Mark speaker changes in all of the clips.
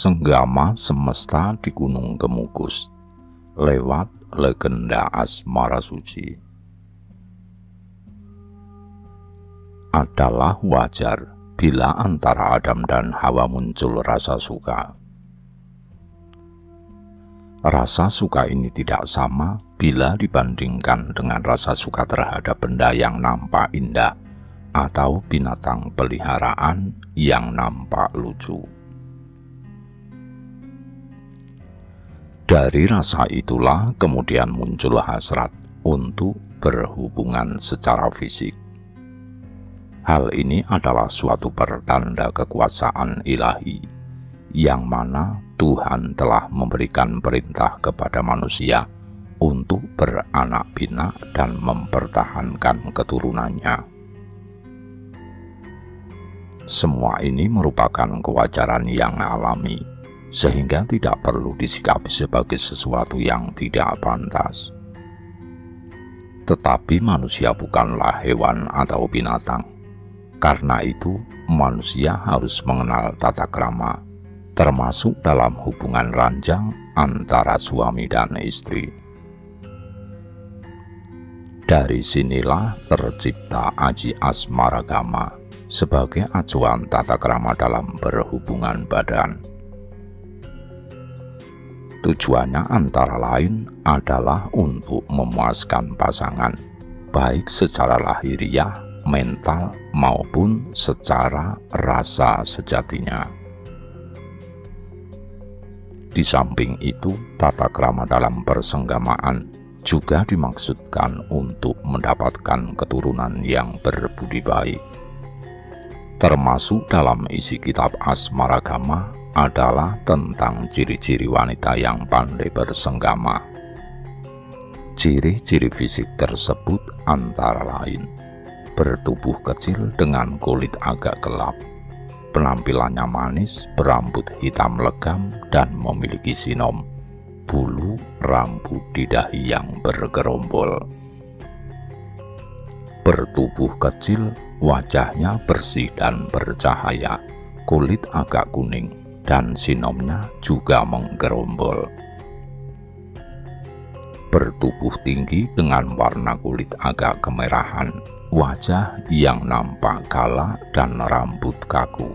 Speaker 1: Senggama semesta di Gunung Kemukus lewat legenda Asmara Suci. Adalah wajar bila antara Adam dan Hawa muncul rasa suka. Rasa suka ini tidak sama bila dibandingkan dengan rasa suka terhadap benda yang nampak indah atau binatang peliharaan yang nampak lucu. Dari rasa itulah kemudian muncul hasrat untuk berhubungan secara fisik. Hal ini adalah suatu pertanda kekuasaan ilahi, yang mana Tuhan telah memberikan perintah kepada manusia untuk beranak pinak dan mempertahankan keturunannya. Semua ini merupakan kewajaran yang alami, sehingga tidak perlu disikapi sebagai sesuatu yang tidak pantas. Tetapi manusia bukanlah hewan atau binatang. Karena itu, manusia harus mengenal tata krama, termasuk dalam hubungan ranjang antara suami dan istri. Dari sinilah tercipta Aji Asmaragama sebagai acuan tata krama dalam berhubungan badan. Tujuannya antara lain adalah untuk memuaskan pasangan, baik secara lahiriah, mental, maupun secara rasa sejatinya. Di samping itu, tata krama dalam persenggamaan juga dimaksudkan untuk mendapatkan keturunan yang berbudi baik. Termasuk dalam isi kitab Asmaragama adalah tentang ciri-ciri wanita yang pandai bersenggama. Ciri-ciri fisik tersebut antara lain bertubuh kecil dengan kulit agak gelap, penampilannya manis, berambut hitam legam, dan memiliki sinom, bulu rambut di dahi yang bergerombol. Bertubuh kecil, wajahnya bersih dan bercahaya, kulit agak kuning, dan sinomnya juga menggerombol. Bertubuh tinggi dengan warna kulit agak kemerahan, wajah yang nampak galak dan rambut kaku.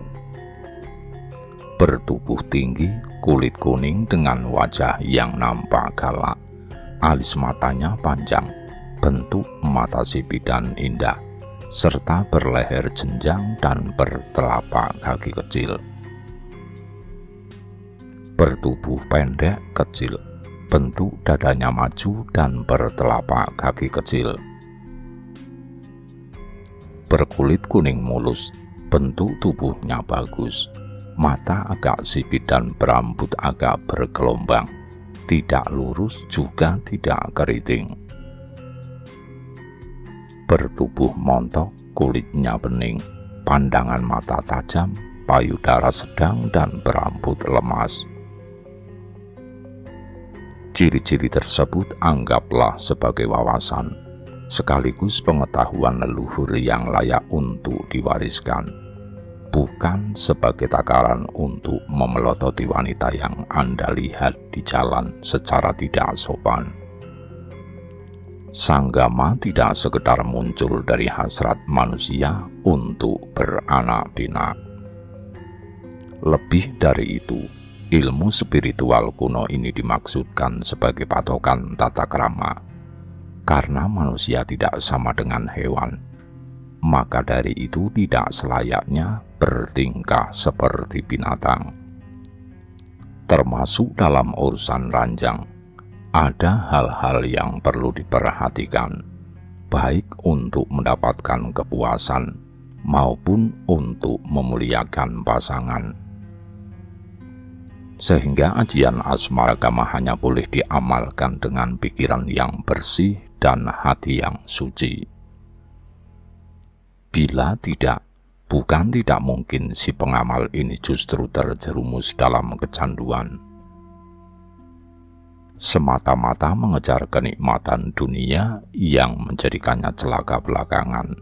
Speaker 1: Bertubuh tinggi, kulit kuning dengan wajah yang nampak galak, alis matanya panjang, bentuk mata sipit dan indah, serta berleher jenjang dan bertelapak kaki kecil. Bertubuh pendek kecil, bentuk dadanya maju dan bertelapak kaki kecil. Berkulit kuning mulus, bentuk tubuhnya bagus, mata agak sipit dan berambut agak bergelombang, tidak lurus juga tidak keriting. Bertubuh montok, kulitnya bening, pandangan mata tajam, payudara sedang dan berambut lemas. Ciri-ciri tersebut anggaplah sebagai wawasan, sekaligus pengetahuan leluhur yang layak untuk diwariskan, bukan sebagai takaran untuk memelototi wanita yang Anda lihat di jalan secara tidak sopan. Sanggama tidak sekedar muncul dari hasrat manusia untuk beranak pinak. Lebih dari itu, ilmu spiritual kuno ini dimaksudkan sebagai patokan tata krama. Karena manusia tidak sama dengan hewan, maka dari itu tidak selayaknya bertingkah seperti binatang. Termasuk dalam urusan ranjang, ada hal-hal yang perlu diperhatikan, baik untuk mendapatkan kepuasan maupun untuk memuliakan pasangan. Sehingga ajian Asmaragama hanya boleh diamalkan dengan pikiran yang bersih dan hati yang suci. Bila tidak, bukan tidak mungkin si pengamal ini justru terjerumus dalam kecanduan. Semata-mata mengejar kenikmatan dunia yang menjadikannya celaka belakangan.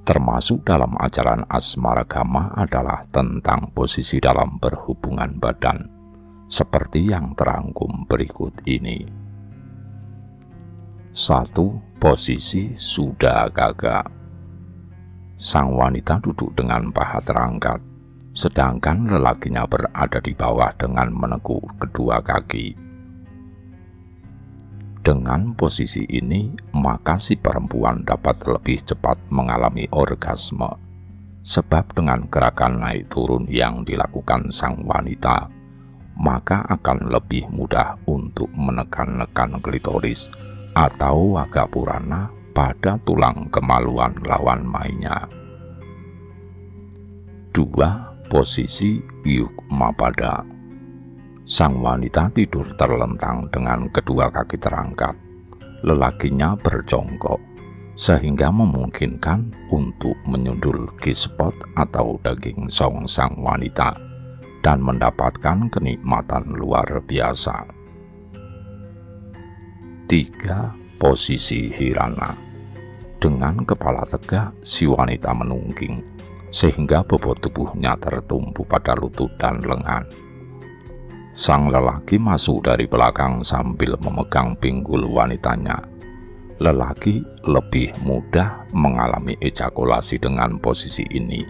Speaker 1: termasuk dalam ajaran asmaragama adalah tentang posisi dalam berhubungan badan, seperti yang terangkum berikut ini. 1. Posisi Sudagagha. Sang wanita duduk dengan paha terangkat, sedangkan lelakinya berada di bawah dengan menekuk kedua kaki. Dengan posisi ini, maka si perempuan dapat lebih cepat mengalami orgasme, sebab dengan gerakan naik turun yang dilakukan sang wanita, maka akan lebih mudah untuk menekan-nekan klitoris atau waga purana pada tulang kemaluan lawan mainnya. 2. Posisi Yukmapada. Sang wanita tidur terlentang dengan kedua kaki terangkat, lelakinya berjongkok, sehingga memungkinkan untuk menyundul G-spot atau daging song sang wanita dan mendapatkan kenikmatan luar biasa. 3. Posisi Hirana. Dengan kepala tegak, si wanita menungging, sehingga bobot tubuhnya tertumpu pada lutut dan lengan. Sang lelaki masuk dari belakang sambil memegang pinggul wanitanya. Lelaki lebih mudah mengalami ejakulasi dengan posisi ini,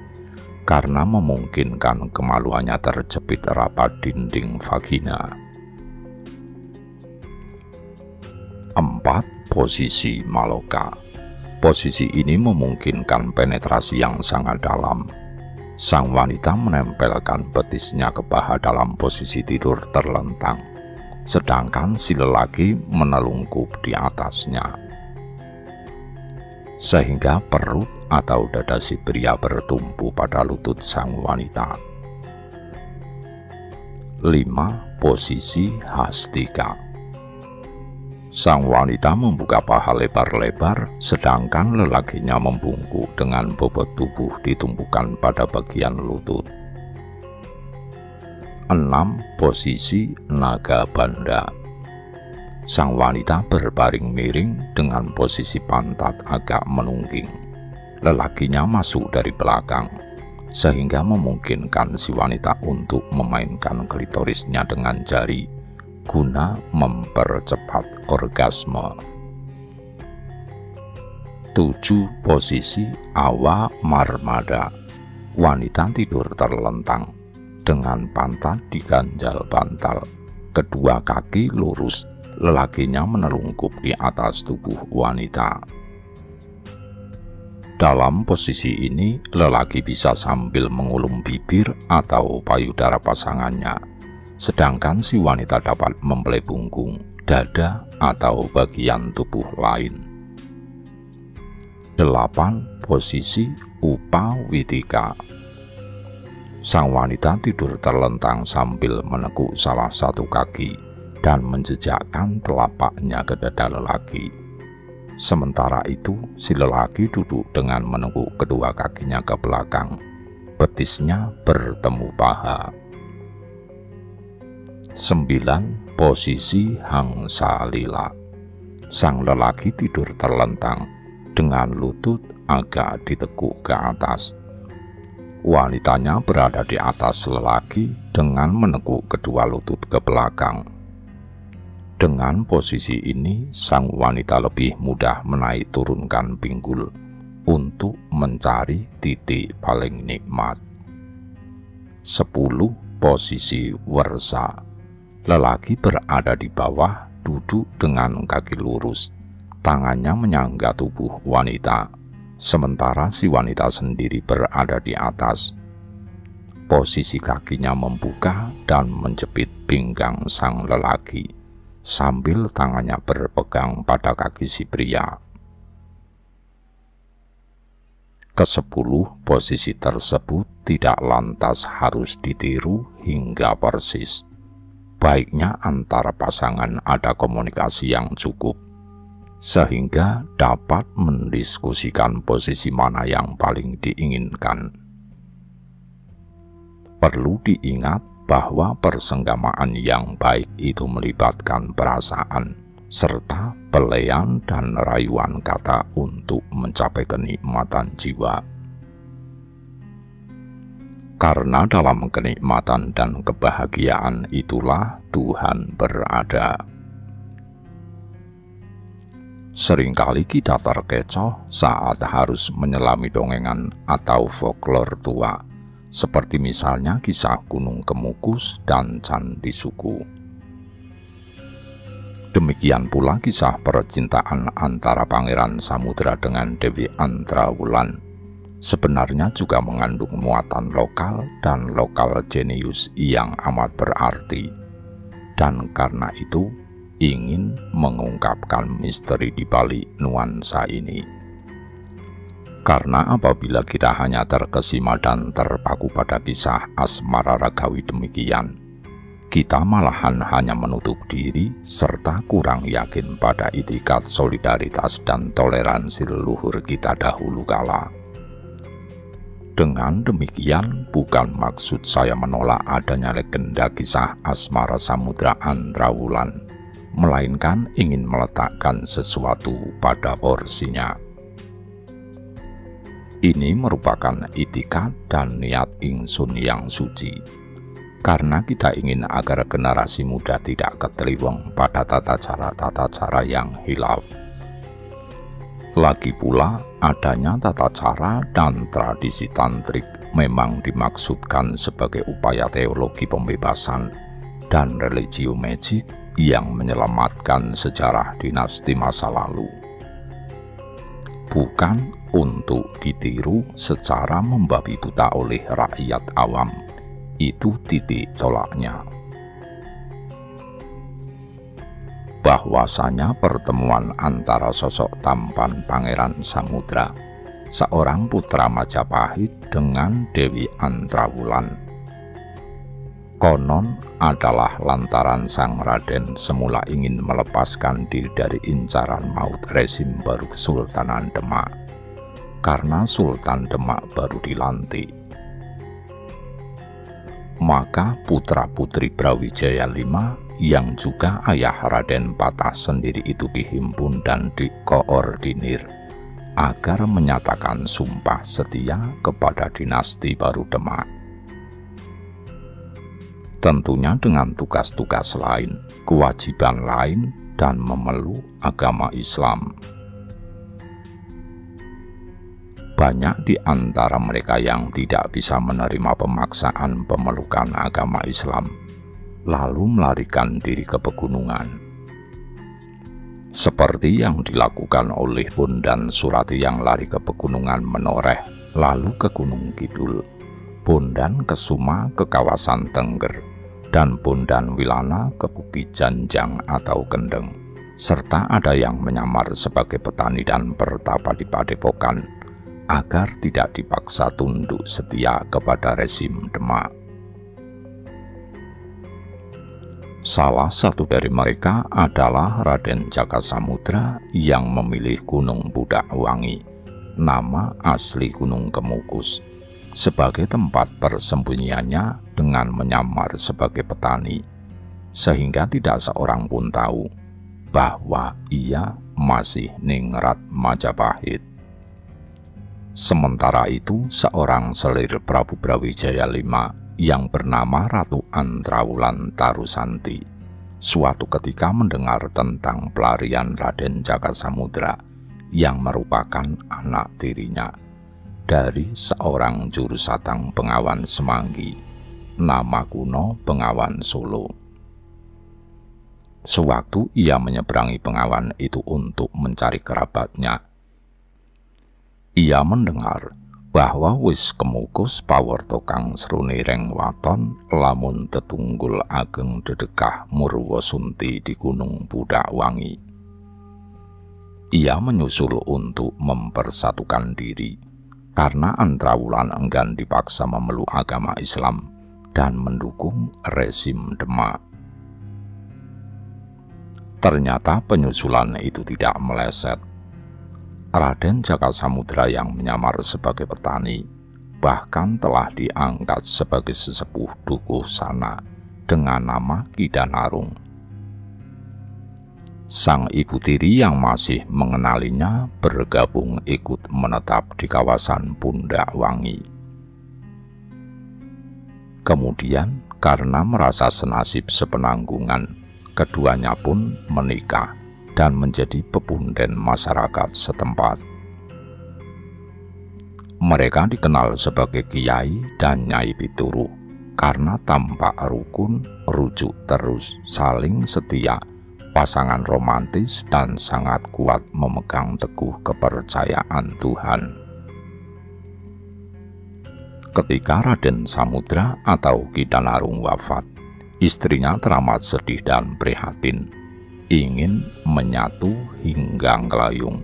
Speaker 1: karena memungkinkan kemaluannya terjepit rapat dinding vagina. 4. Posisi Maloka. Posisi ini memungkinkan penetrasi yang sangat dalam. Sang wanita menempelkan betisnya ke paha dalam posisi tidur terlentang, sedangkan si lelaki menelungkup di atasnya, sehingga perut atau dada si pria bertumpu pada lutut sang wanita. 5. Posisi Hastika. Sang wanita membuka paha lebar-lebar, sedangkan lelakinya membungkuk dengan bobot tubuh ditumpukan pada bagian lutut. 6. Posisi Nagabandha. Sang wanita berbaring miring dengan posisi pantat agak menungging. Lelakinya masuk dari belakang, sehingga memungkinkan si wanita untuk memainkan klitorisnya dengan jari guna mempercepat orgasme. 7. Posisi Awa Marmada. Wanita tidur terlentang dengan pantat diganjal bantal, kedua kaki lurus, lelakinya menelungkup di atas tubuh wanita. Dalam posisi ini, lelaki bisa sambil mengulum bibir atau payudara pasangannya, sedangkan si wanita dapat membelai punggung, dada, atau bagian tubuh lain. 8. Posisi Upawitika. Sang wanita tidur terlentang sambil menekuk salah satu kaki dan menjejakkan telapaknya ke dada lelaki. Sementara itu, si lelaki duduk dengan menekuk kedua kakinya ke belakang, betisnya bertemu paha. 9. Posisi Hangsalila. Sang lelaki tidur terlentang dengan lutut agak ditekuk ke atas. Wanitanya berada di atas lelaki dengan menekuk kedua lutut ke belakang. Dengan posisi ini, sang wanita lebih mudah menaik turunkan pinggul untuk mencari titik paling nikmat. 10. Posisi Warsa. Lelaki berada di bawah, duduk dengan kaki lurus, tangannya menyangga tubuh wanita, sementara si wanita sendiri berada di atas. Posisi kakinya membuka dan menjepit pinggang sang lelaki, sambil tangannya berpegang pada kaki si pria. Ke-10, posisi tersebut tidak lantas harus ditiru hingga persis. Baiknya antara pasangan ada komunikasi yang cukup, sehingga dapat mendiskusikan posisi mana yang paling diinginkan. Perlu diingat bahwa persenggamaan yang baik itu melibatkan perasaan, serta pelean dan rayuan kata untuk mencapai kenikmatan jiwa. Karena dalam kenikmatan dan kebahagiaan itulah Tuhan berada. Seringkali kita terkecoh saat harus menyelami dongengan atau folklor tua, seperti misalnya kisah Gunung Kemukus dan Candi Suku. Demikian pula kisah percintaan antara Pangeran Samudra dengan Dewi Antrawulan sebenarnya juga mengandung muatan lokal dan lokal jenius yang amat berarti, dan karena itu ingin mengungkapkan misteri di balik nuansa ini. Karena apabila kita hanya terkesima dan terpaku pada kisah asmara ragawi demikian, kita malahan hanya menutup diri serta kurang yakin pada itikat solidaritas dan toleransi leluhur kita dahulu kala. Dengan demikian, bukan maksud saya menolak adanya legenda kisah asmara Samudra Antrawulan, melainkan ingin meletakkan sesuatu pada porsinya. Ini merupakan itikat dan niat ingsun yang suci, karena kita ingin agar generasi muda tidak keteliweng pada tata cara yang hilaf. Lagi pula, adanya tata cara dan tradisi tantrik memang dimaksudkan sebagai upaya teologi pembebasan dan religio magic yang menyelamatkan sejarah dinasti masa lalu, bukan untuk ditiru secara membabi buta oleh rakyat awam. Itu titik tolaknya. Bahwasanya pertemuan antara sosok tampan Pangeran Samudra, seorang putra Majapahit, dengan Dewi Antrawulan, konon adalah lantaran sang Raden semula ingin melepaskan diri dari incaran maut rezim baru Kesultanan Demak, karena Sultan Demak baru dilantik. Maka putra-putri Brawijaya V yang juga ayah Raden Patah sendiri itu dihimpun dan dikoordinir agar menyatakan sumpah setia kepada dinasti baru Demak. Tentunya dengan tugas-tugas lain, kewajiban lain, dan memeluk agama Islam. Banyak di antara mereka yang tidak bisa menerima pemaksaan pemelukan agama Islam, lalu melarikan diri ke pegunungan. Seperti yang dilakukan oleh Bondan Surati yang lari ke pegunungan Menoreh, lalu ke Gunung Kidul, Bondan Kesuma ke kawasan Tengger, dan Bondan Wilana ke Bukit Janjang atau Kendeng, serta ada yang menyamar sebagai petani dan pertapa di Padepokan, agar tidak dipaksa tunduk setia kepada rezim Demak. Salah satu dari mereka adalah Raden Jakasamudra yang memilih Gunung Budakwangi, nama asli Gunung Kemukus, sebagai tempat persembunyiannya dengan menyamar sebagai petani, sehingga tidak seorang pun tahu bahwa ia masih ningrat Majapahit. Sementara itu, seorang selir Prabu Brawijaya V yang bernama Ratu Antrawulan Tarusanti suatu ketika mendengar tentang pelarian Raden Jakasamudra yang merupakan anak tirinya dari seorang juru satang Bengawan Semanggi, nama kuno Bengawan Solo. Sewaktu ia menyeberangi Bengawan itu untuk mencari kerabatnya, ia mendengar bahwa wis kemukus pawarta kang srune reng waton lamun tetunggul ageng dedekah Murwasunti di Gunung Budakwangi. Ia menyusul untuk mempersatukan diri karena Antrawulan enggan dipaksa memeluk agama Islam dan mendukung rezim Demak. Ternyata penyusulan itu tidak meleset. Raden Jakasamudra yang menyamar sebagai petani bahkan telah diangkat sebagai sesepuh dukuh sana dengan nama Ki Danarung. sang ibu tiri yang masih mengenalinya bergabung ikut menetap di kawasan Pundak Wangi. Kemudian karena merasa senasib sepenanggungan, keduanya pun menikah dan menjadi pepunden masyarakat setempat. Mereka dikenal sebagai Kiai dan Nyai Pituruh karena tampak rukun, rujuk terus, saling setia, pasangan romantis dan sangat kuat memegang teguh kepercayaan Tuhan. Ketika Raden Samudra atau Ki Danarung wafat, istrinya teramat sedih dan prihatin, ingin menyatu hingga ngelayung.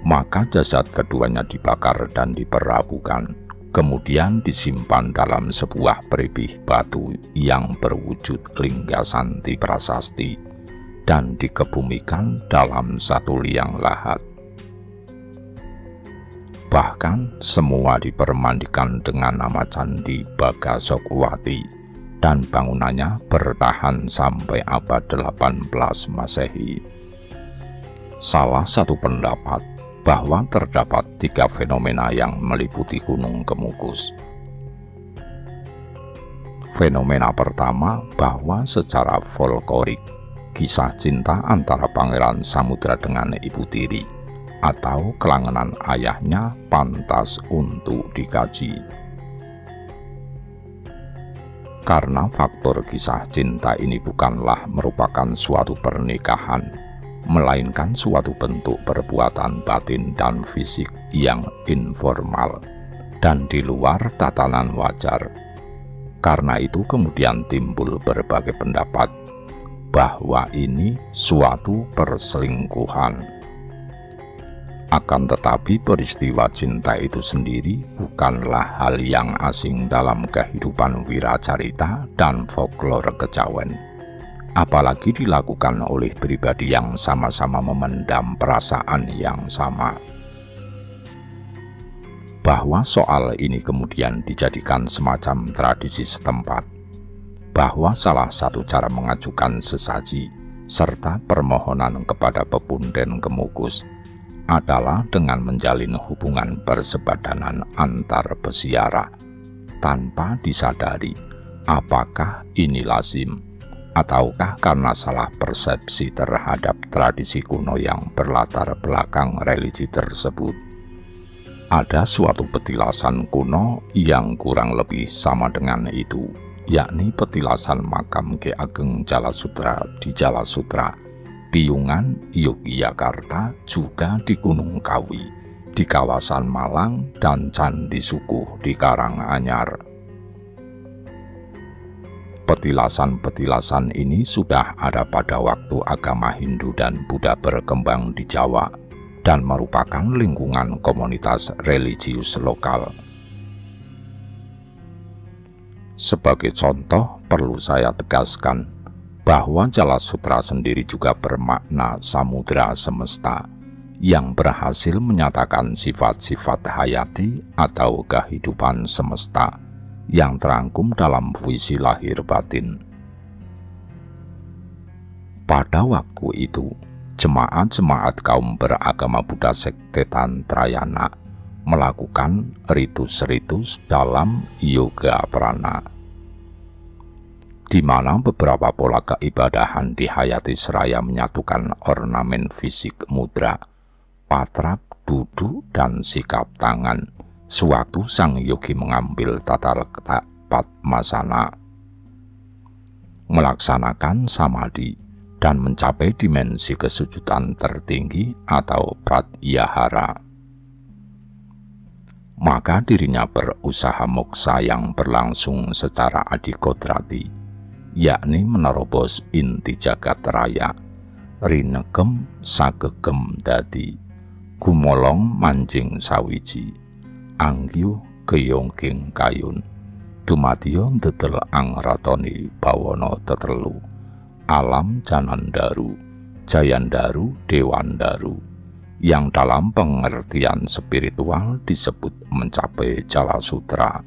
Speaker 1: Maka jasad keduanya dibakar dan diperabukan, kemudian disimpan dalam sebuah peribih batu yang berwujud Linggasanti Prasasti dan dikebumikan dalam satu liang lahat. Bahkan semua dipermandikan dengan nama Candi Bagasokwati dan bangunannya bertahan sampai abad 18 Masehi. Salah satu pendapat bahwa terdapat 3 fenomena yang meliputi Gunung Kemukus. Fenomena pertama, bahwa secara folklorik kisah cinta antara Pangeran Samudra dengan ibu tiri atau kelangenan ayahnya pantas untuk dikaji. Karena faktor kisah cinta ini bukanlah merupakan suatu pernikahan, melainkan suatu bentuk perbuatan batin dan fisik yang informal dan di luar tatanan wajar. Karena itu kemudian timbul berbagai pendapat bahwa ini suatu perselingkuhan. Akan tetapi peristiwa cinta itu sendiri bukanlah hal yang asing dalam kehidupan wiracarita dan folklore kejawen, apalagi dilakukan oleh pribadi yang sama-sama memendam perasaan yang sama. Bahwa soal ini kemudian dijadikan semacam tradisi setempat, bahwa salah satu cara mengajukan sesaji serta permohonan kepada pepunden Kemukus adalah dengan menjalin hubungan persebadanan antar besiara tanpa disadari apakah ini lazim ataukah karena salah persepsi terhadap tradisi kuno yang berlatar belakang religi tersebut. Ada suatu petilasan kuno yang kurang lebih sama dengan itu, yakni petilasan makam Ki Ageng Jalasutra di Jalasutra, Piungan, Yogyakarta, juga di Gunung Kawi, di kawasan Malang, dan Candi Sukuh di Karanganyar. Petilasan-petilasan ini sudah ada pada waktu agama Hindu dan Buddha berkembang di Jawa dan merupakan lingkungan komunitas religius lokal. Sebagai contoh, perlu saya tegaskan bahwa Jalasutra sendiri juga bermakna samudra semesta yang berhasil menyatakan sifat-sifat hayati atau kehidupan semesta yang terangkum dalam puisi lahir batin. Pada waktu itu, jemaat-jemaat kaum beragama Buddha sekte Tantrayana melakukan ritus-ritus dalam yoga prana, di mana beberapa pola keibadahan dihayati seraya menyatukan ornamen fisik mudra, patrak, duduk, dan sikap tangan sewaktu sang yogi mengambil tata letak Padmasana, melaksanakan samadhi, dan mencapai dimensi kesujudan tertinggi atau pratyahara. Maka dirinya berusaha moksa yang berlangsung secara adikodrati, yakni menerobos inti jagat raya, rinegem sagegem dadi, gumolong manjing sawiji, anggyu keyongking kayun, dumadiya ndedel angratoni bawana tetelu, alam janandaru, jayandaru, dewandaru, yang dalam pengertian spiritual disebut mencapai Jalasutra.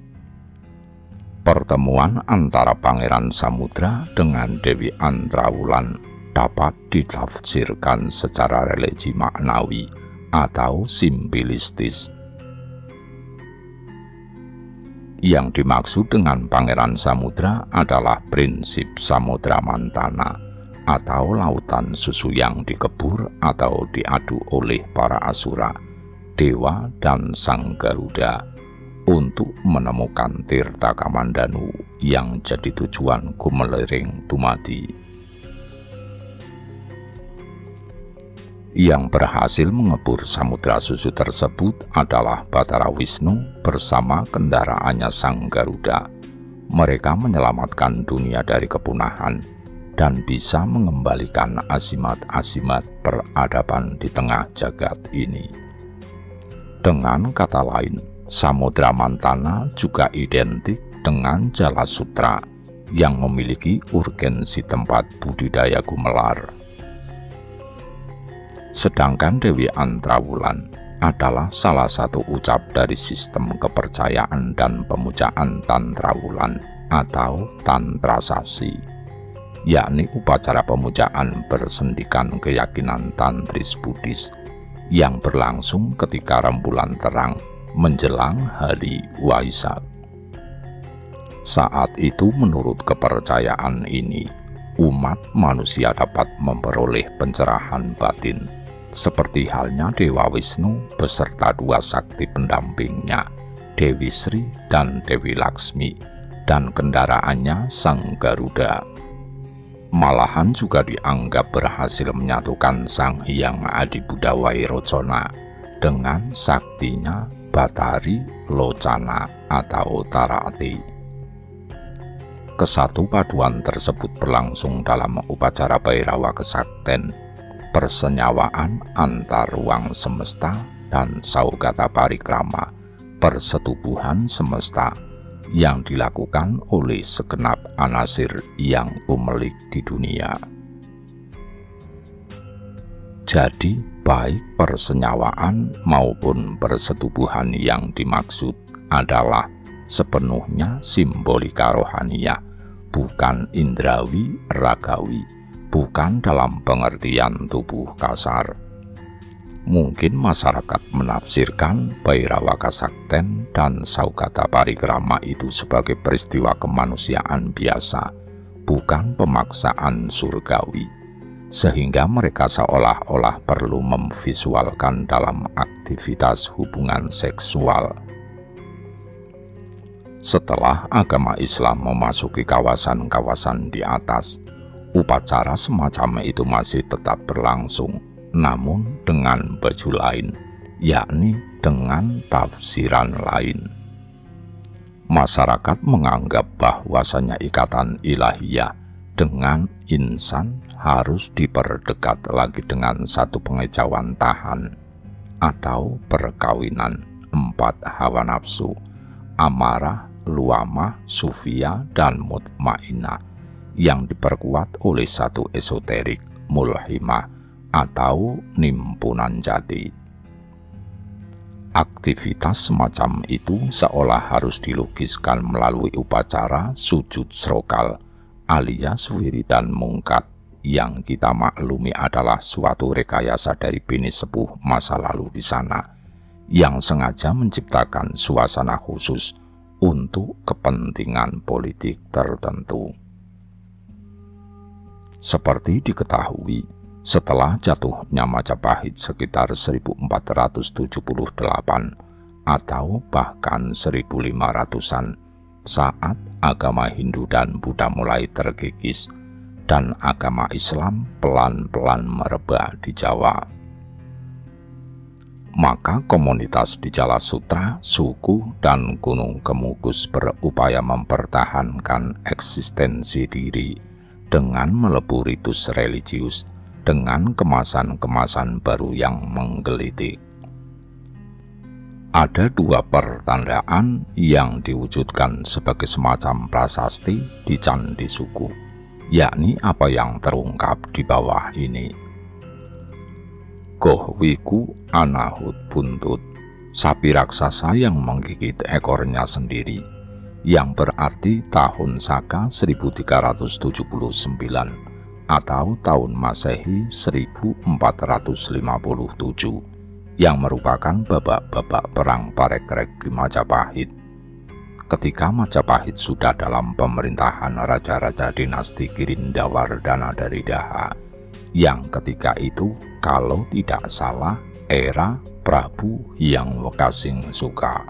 Speaker 1: Pertemuan antara Pangeran Samudra dengan Dewi Antrawulan dapat ditafsirkan secara religi maknawi atau simbolistis. Yang dimaksud dengan Pangeran Samudra adalah prinsip Samudra Mantana atau lautan susu yang dikebur atau diadu oleh para asura, dewa, dan Sang Garuda untuk menemukan Tirta Kamandanu yang jadi tujuan Gumelering Dumadi. Yang berhasil mengebur samudra susu tersebut adalah Batara Wisnu bersama kendaraannya Sang Garuda. Mereka menyelamatkan dunia dari kepunahan dan bisa mengembalikan azimat-azimat peradaban di tengah jagat ini. Dengan kata lain, Samudra Mantana juga identik dengan Jalasutra yang memiliki urgensi tempat budidaya gumelar. Sedangkan Dewi Antrawulan adalah salah satu ucap dari sistem kepercayaan dan pemujaan Tantrawulan atau Tantrasasi, yakni upacara pemujaan bersendikan keyakinan tantris Buddhis yang berlangsung ketika rembulan terang menjelang hari Waisak. Saat itu menurut kepercayaan ini, umat manusia dapat memperoleh pencerahan batin, seperti halnya Dewa Wisnu beserta dua sakti pendampingnya, Dewi Sri dan Dewi Laksmi, dan kendaraannya Sang Garuda. Malahan juga dianggap berhasil menyatukan Sang Hyang Adibuddha Wairocana dengan saktinya Batari Locana atau Tarati. Kesatu paduan tersebut berlangsung dalam upacara Bhairawa Kesakten, persenyawaan antar ruang semesta, dan Saugata Parikrama, persetubuhan semesta, yang dilakukan oleh segenap anasir yang kumelik di dunia. Jadi, baik persenyawaan maupun persetubuhan yang dimaksud adalah sepenuhnya simbolika rohaniah, bukan indrawi ragawi, bukan dalam pengertian tubuh kasar. Mungkin masyarakat menafsirkan Bhairawa Kesakten dan Saugata Parikrama itu sebagai peristiwa kemanusiaan biasa, bukan pemaksaan surgawi, sehingga mereka seolah-olah perlu memvisualkan dalam aktivitas hubungan seksual. Setelah agama Islam memasuki kawasan-kawasan di atas, upacara semacam itu masih tetap berlangsung, namun dengan baju lain, yakni dengan tafsiran lain. Masyarakat menganggap bahwasanya ikatan ilahiyah dengan insan harus diperdekat lagi dengan satu pengejauhan tahan atau perkawinan 4 hawa nafsu, amarah, luamah, sufia, dan mutmainah, yang diperkuat oleh satu esoterik, mulhimah, atau nimpunan jati. Aktivitas semacam itu seolah harus dilukiskan melalui upacara sujud srokal alias wiridan mungkat, yang kita maklumi adalah suatu rekayasa dari bini sepuh masa lalu di sana, yang sengaja menciptakan suasana khusus untuk kepentingan politik tertentu. Seperti diketahui, setelah jatuhnya Majapahit sekitar 1478 atau bahkan 1500-an, saat agama Hindu dan Buddha mulai terkikis dan agama Islam pelan-pelan merebak di Jawa, maka komunitas di Jalasutra, suku, dan Gunung Kemukus berupaya mempertahankan eksistensi diri dengan melebur ritus religius dengan kemasan-kemasan baru yang menggelitik. Ada 2 pertandaan yang diwujudkan sebagai semacam prasasti di candi suku, yakni apa yang terungkap di bawah ini. Gohwiku Anahut Buntut, sapi raksasa yang menggigit ekornya sendiri, yang berarti tahun Saka 1379 atau tahun Masehi 1457 yang merupakan babak-babak perang Parekrek di Majapahit. Ketika Majapahit sudah dalam pemerintahan raja-raja dinasti Girindawardhana dari Daha, yang ketika itu kalau tidak salah era Prabu Hyang Wekasing Suka.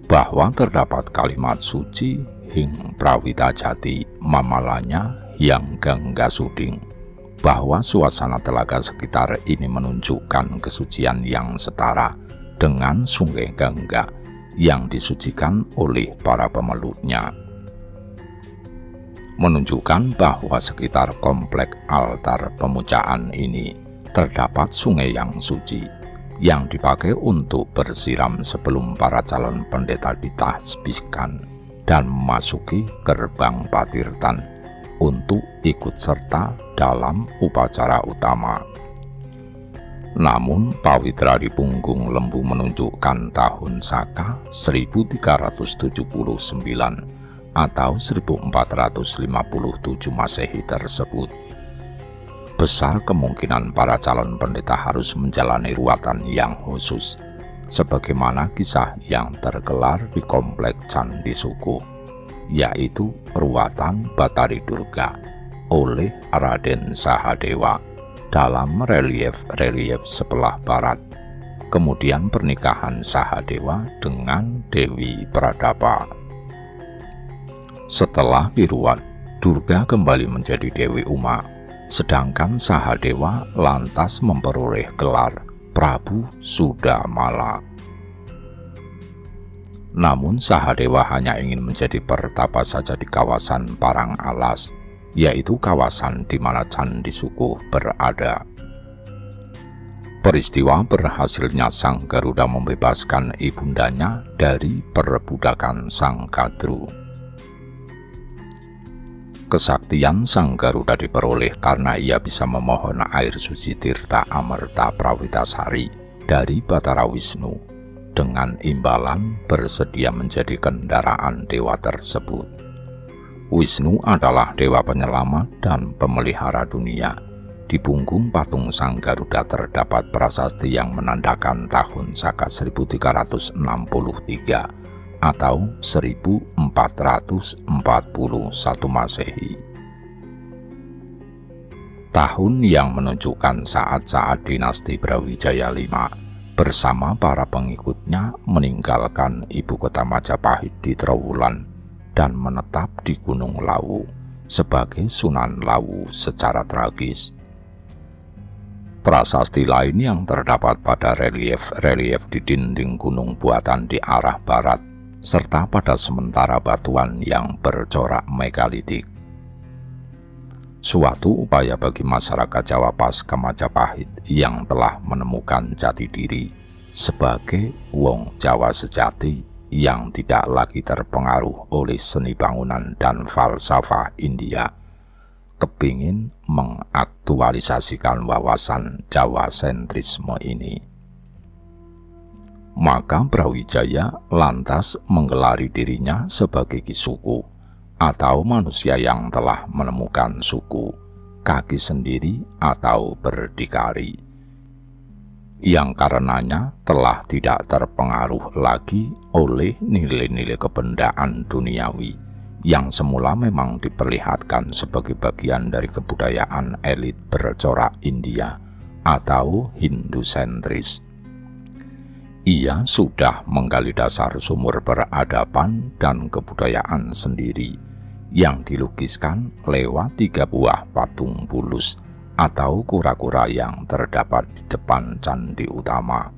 Speaker 1: Bahwa terdapat kalimat suci Hing Prawita Jati Mamalanya Hyang Gangga Suding, bahwa suasana telaga sekitar ini menunjukkan kesucian yang setara dengan Sungai Gangga yang disucikan oleh para pemeluknya, menunjukkan bahwa sekitar komplek altar pemujaan ini terdapat sungai yang suci yang dipakai untuk bersiram sebelum para calon pendeta ditasbihkan dan memasuki gerbang Patirtan untuk ikut serta dalam upacara utama. Namun pawitra di punggung lembu menunjukkan tahun Saka 1379 atau 1457 Masehi tersebut. Besar kemungkinan para calon pendeta harus menjalani ruatan yang khusus, sebagaimana kisah yang tergelar di komplek Candi Sukuh, yaitu ruatan Batari Durga oleh Raden Sahadewa dalam relief sebelah barat, kemudian pernikahan Sahadewa dengan Dewi Pradapa. Setelah diruat, Durga kembali menjadi Dewi Uma, sedangkan Sahadewa lantas memperoleh gelar Prabu Sudamala. Namun Sahadewa hanya ingin menjadi pertapa saja di kawasan Parang Alas, yaitu kawasan di mana Candi Sukuh berada. Peristiwa berhasilnya Sang Garuda membebaskan ibundanya dari perbudakan Sang Kadru. Kesaktian Sang Garuda diperoleh karena ia bisa memohon air suci Tirta Amerta Prawitasari dari Batara Wisnu, dengan imbalan bersedia menjadi kendaraan dewa tersebut. Wisnu adalah dewa penyelamat dan pemelihara dunia. Di punggung patung Sang Garuda terdapat prasasti yang menandakan tahun Saka 1363 atau 1441 Masehi. Tahun yang menunjukkan saat-saat dinasti Brawijaya V bersama para pengikutnya meninggalkan ibu kota Majapahit di Trowulan dan menetap di Gunung Lawu sebagai Sunan Lawu secara tragis. Prasasti lain yang terdapat pada relief di dinding gunung buatan di arah barat, serta pada sementara batuan yang bercorak megalitik. Suatu upaya bagi masyarakat Jawa pasca Majapahit yang telah menemukan jati diri sebagai wong Jawa sejati yang tidak lagi terpengaruh oleh seni bangunan dan falsafah India, kepingin mengaktualisasikan wawasan Jawa sentrisme ini. Maka Brawijaya lantas menggelari dirinya sebagai Kisuku, atau manusia yang telah menemukan suku, kaki sendiri atau berdikari, yang karenanya telah tidak terpengaruh lagi oleh nilai-nilai kebendaan duniawi yang semula memang diperlihatkan sebagai bagian dari kebudayaan elit bercorak India atau Hindu-sentris. Ia sudah menggali dasar sumur peradaban dan kebudayaan sendiri yang dilukiskan lewat 3 buah patung bulus atau kura-kura yang terdapat di depan candi utama.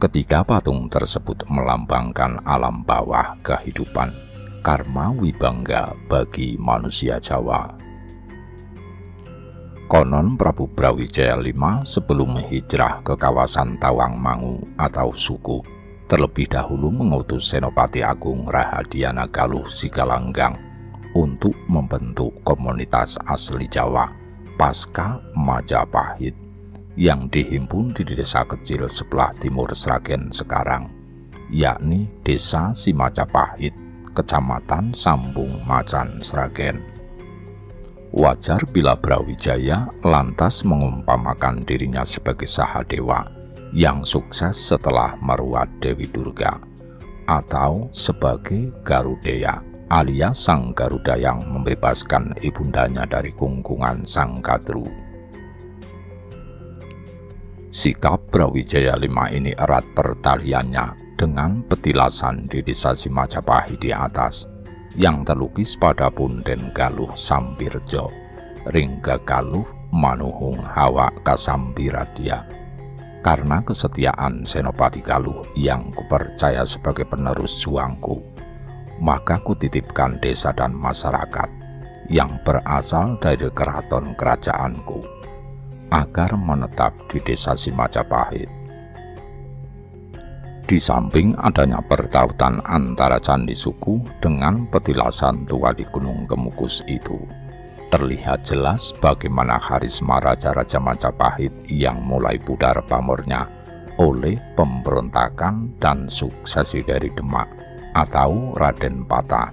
Speaker 1: Ketiga patung tersebut melambangkan alam bawah kehidupan, karma wibangga bagi manusia Jawa. Konon Prabu Brawijaya V sebelum hijrah ke kawasan Tawangmangu atau Suku, terlebih dahulu mengutus Senopati Agung Rahadiana Galuh Sigalanggang untuk membentuk komunitas asli Jawa pasca Majapahit yang dihimpun di desa kecil sebelah timur Sragen sekarang, yakni Desa Simajapahit, Kecamatan Sambung Macan, Sragen. Wajar bila Brawijaya lantas mengumpamakan dirinya sebagai Sahadewa yang sukses setelah meruat Dewi Durga, atau sebagai Garudeya alias Sang Garuda yang membebaskan ibundanya dari kungkungan Sang Kadru. Sikap Brawijaya V ini erat pertaliannya dengan petilasan di desa si Majapahit di atas, yang terlukis pada punden Galuh Sambirjo, Ringga Galuh Manuhung Hawa Kasambiradia. Karena kesetiaan Senopati Galuh yang kupercaya sebagai penerus juangku, maka kutitipkan desa dan masyarakat yang berasal dari keraton kerajaanku agar menetap di desa si Majapahit. Di samping adanya pertautan antara candi suku dengan petilasan tua di Gunung Kemukus itu, terlihat jelas bagaimana karisma Raja-Raja Majapahit yang mulai pudar pamornya oleh pemberontakan dan suksesi dari Demak atau Raden Patah,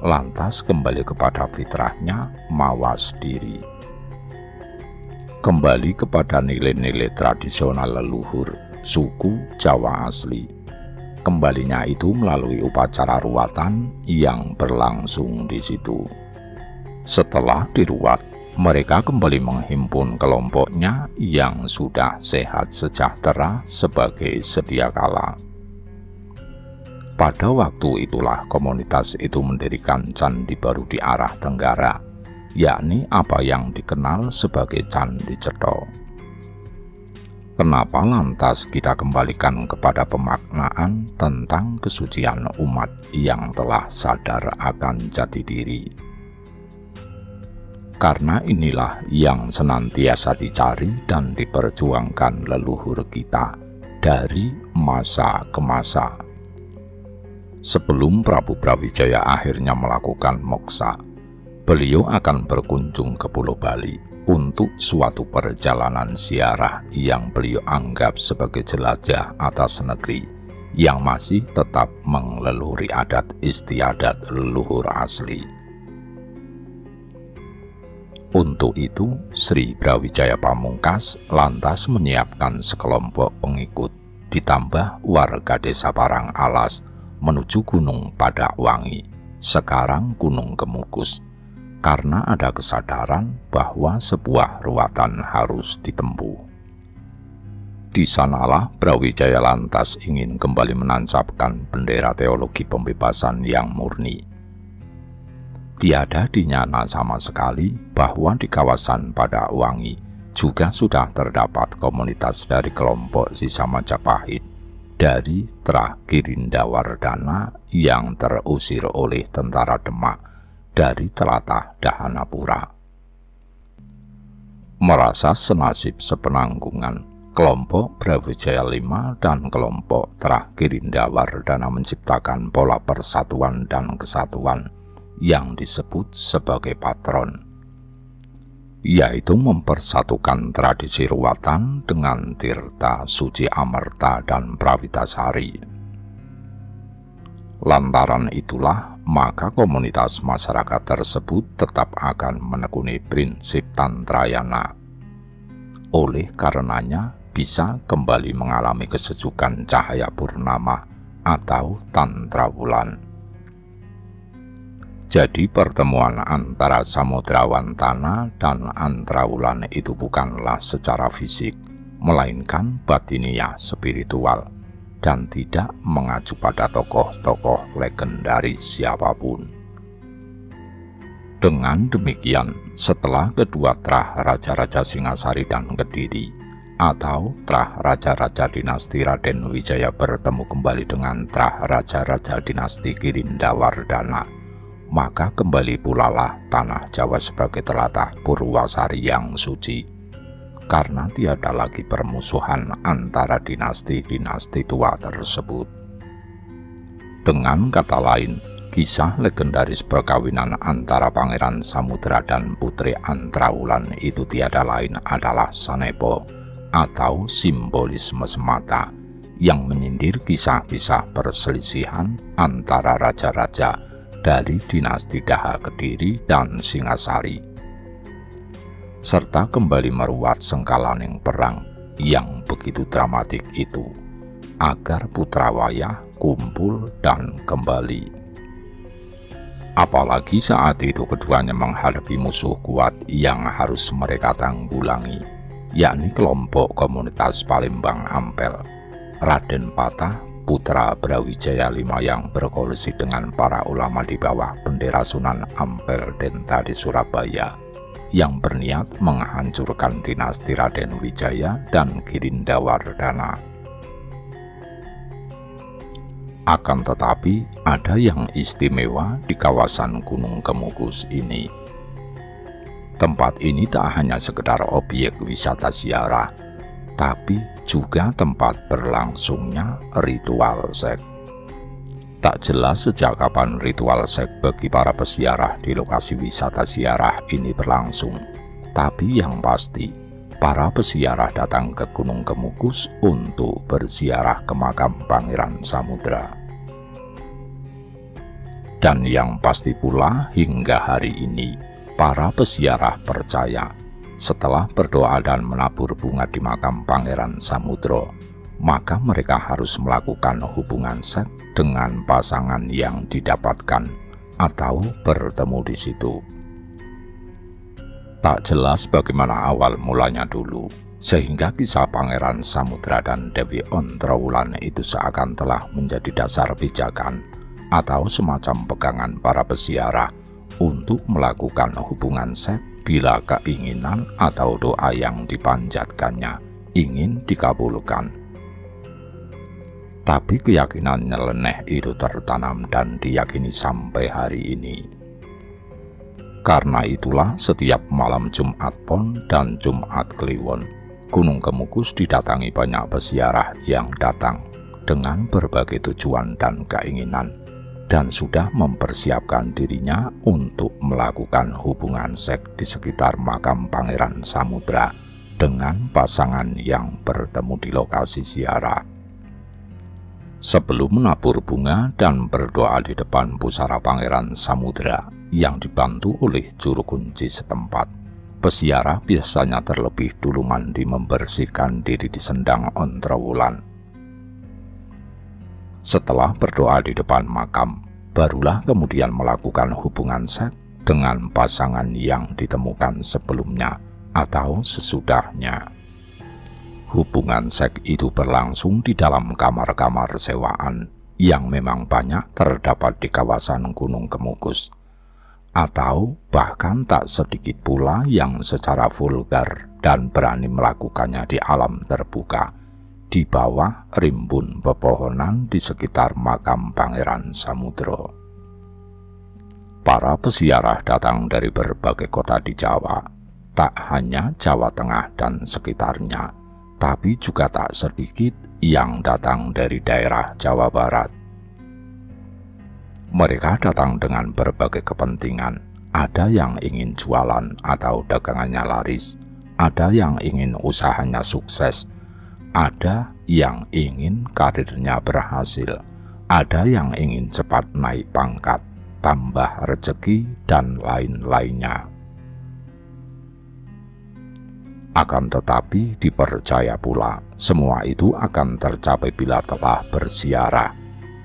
Speaker 1: lantas kembali kepada fitrahnya mawas diri, kembali kepada nilai-nilai tradisional leluhur suku Jawa asli. Kembalinya itu melalui upacara ruatan yang berlangsung di situ. Setelah diruat, mereka kembali menghimpun kelompoknya yang sudah sehat sejahtera sebagai sedia kala. Pada waktu itulah komunitas itu mendirikan candi baru di arah tenggara, yakni apa yang dikenal sebagai Candi Cetha. Kenapa lantas kita kembalikan kepada pemaknaan tentang kesucian umat yang telah sadar akan jati diri? Karena inilah yang senantiasa dicari dan diperjuangkan leluhur kita dari masa ke masa. Sebelum Prabu Brawijaya akhirnya melakukan moksa, beliau akan berkunjung ke Pulau Bali untuk suatu perjalanan ziarah yang beliau anggap sebagai jelajah atas negeri yang masih tetap mengeleluri adat istiadat leluhur asli. Untuk itu, Sri Brawijaya Pamungkas lantas menyiapkan sekelompok pengikut ditambah warga desa Parang Alas menuju Gunung Padakwangi, sekarang Gunung Kemukus, karena ada kesadaran bahwa sebuah ruatan harus ditempuh. Di sanalah Brawijaya lantas ingin kembali menancapkan bendera teologi pembebasan yang murni. Tiada dinyana sama sekali bahwa di kawasan Padakwangi juga sudah terdapat komunitas dari kelompok sisa Majapahit dari Trah Girindawardana yang terusir oleh tentara Demak dari telatah Dahanapura. Merasa senasib sepenanggungan, kelompok Brawijaya V dan kelompok Trah Girindawardana menciptakan pola persatuan dan kesatuan yang disebut sebagai patron, yaitu mempersatukan tradisi ruatan dengan Tirta, Suci Amerta, dan Prawitasari. Lantaran itulah, maka komunitas masyarakat tersebut tetap akan menekuni prinsip Tantrayana. Oleh karenanya, bisa kembali mengalami kesejukan cahaya purnama atau Tantra Wulan. Jadi pertemuan antara Samudrawan Tanah dan Antrawulan itu bukanlah secara fisik, melainkan batiniah spiritual, dan tidak mengacu pada tokoh-tokoh legendaris siapapun. Dengan demikian, setelah kedua Trah Raja-Raja Singasari dan Kediri, atau Trah Raja-Raja dinasti Raden Wijaya bertemu kembali dengan Trah Raja-Raja dinasti Girindawardana, maka kembali pula lah tanah Jawa sebagai telatah Purwasari yang suci, karena tiada lagi permusuhan antara dinasti-dinasti tua tersebut. Dengan kata lain, kisah legendaris perkawinan antara Pangeran Samudra dan Putri Antrawulan itu tiada lain adalah sanepo atau simbolisme semata yang menyindir kisah-kisah perselisihan antara raja-raja dari dinasti Daha Kediri dan Singasari, serta kembali meruat sengkalaning perang yang begitu dramatik itu, agar putra wayah kumpul dan kembali. Apalagi saat itu keduanya menghadapi musuh kuat yang harus mereka tanggulangi, yakni kelompok komunitas Palembang Ampel. Raden Patah, putra Brawijaya V yang berkoalisi dengan para ulama di bawah bendera Sunan Ampel Denta di Surabaya, yang berniat menghancurkan dinasti Raden Wijaya dan Girindawardana. Akan tetapi, ada yang istimewa di kawasan Gunung Kemukus ini. Tempat ini tak hanya sekedar objek wisata ziarah, tapi juga tempat berlangsungnya ritual seks. Tak jelas sejak kapan ritual seks bagi para peziarah di lokasi wisata ziarah ini berlangsung, tapi yang pasti, para peziarah datang ke Gunung Kemukus untuk berziarah ke makam Pangeran Samudra. Dan yang pasti pula, hingga hari ini, para peziarah percaya setelah berdoa dan menabur bunga di makam Pangeran Samudra, maka mereka harus melakukan hubungan seks dengan pasangan yang didapatkan atau bertemu di situ. Tak jelas bagaimana awal mulanya dulu, sehingga kisah Pangeran Samudra dan Dewi Ontrowulan itu seakan telah menjadi dasar pijakan atau semacam pegangan para peziarah untuk melakukan hubungan seks bila keinginan atau doa yang dipanjatkannya ingin dikabulkan. Tapi keyakinan nyeleneh itu tertanam dan diyakini sampai hari ini. Karena itulah setiap malam Jumat Pon dan Jumat Kliwon, Gunung Kemukus didatangi banyak peziarah yang datang dengan berbagai tujuan dan keinginan, dan sudah mempersiapkan dirinya untuk melakukan hubungan seks di sekitar makam Pangeran Samudra dengan pasangan yang bertemu di lokasi ziarah. Sebelum menabur bunga dan berdoa di depan pusara Pangeran Samudra yang dibantu oleh juru kunci setempat, peziarah biasanya terlebih dulu mandi membersihkan diri di Sendang Ontrowulan. Setelah berdoa di depan makam, barulah kemudian melakukan hubungan seks dengan pasangan yang ditemukan sebelumnya atau sesudahnya. Hubungan seks itu berlangsung di dalam kamar-kamar sewaan yang memang banyak terdapat di kawasan Gunung Kemukus, atau bahkan tak sedikit pula yang secara vulgar dan berani melakukannya di alam terbuka, di bawah rimbun pepohonan di sekitar makam Pangeran Samudra. Para peziarah datang dari berbagai kota di Jawa, tak hanya Jawa Tengah dan sekitarnya, tapi juga tak sedikit yang datang dari daerah Jawa Barat. Mereka datang dengan berbagai kepentingan. Ada yang ingin jualan atau dagangannya laris, ada yang ingin usahanya sukses, ada yang ingin karirnya berhasil, ada yang ingin cepat naik pangkat, tambah rezeki, dan lain-lainnya. Akan tetapi dipercaya pula, semua itu akan tercapai bila telah berziarah,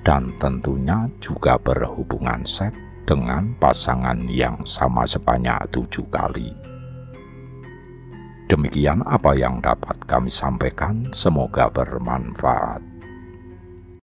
Speaker 1: dan tentunya juga berhubungan seks dengan pasangan yang sama sebanyak 7 kali. Demikian apa yang dapat kami sampaikan, semoga bermanfaat.